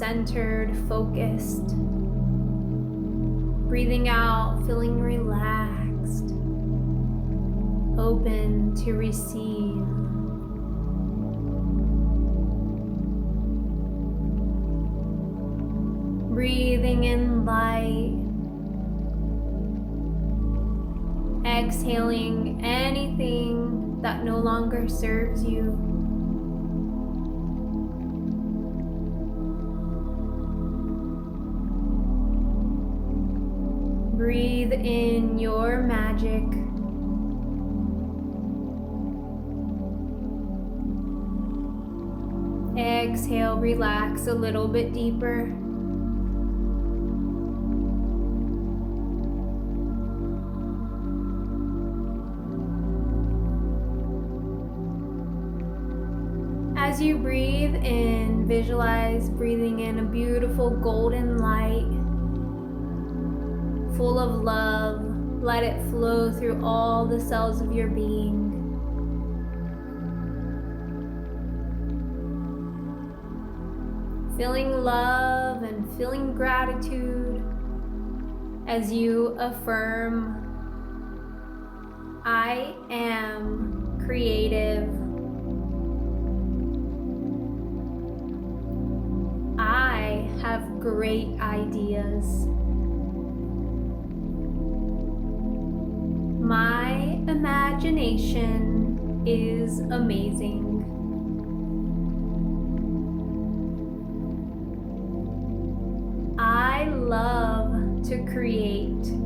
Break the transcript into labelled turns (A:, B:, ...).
A: centered, focused. Breathing out, feeling relaxed, open to receive. Breathing in light. Exhaling anything that no longer serves you. Breathe in your magic. Exhale, relax a little bit deeper. As you breathe in, visualize breathing in a beautiful golden light, full of love. Let it flow through all the cells of your being. Feeling love and feeling gratitude as you affirm, I am creative. I have great ideas. My imagination is amazing. I love to create.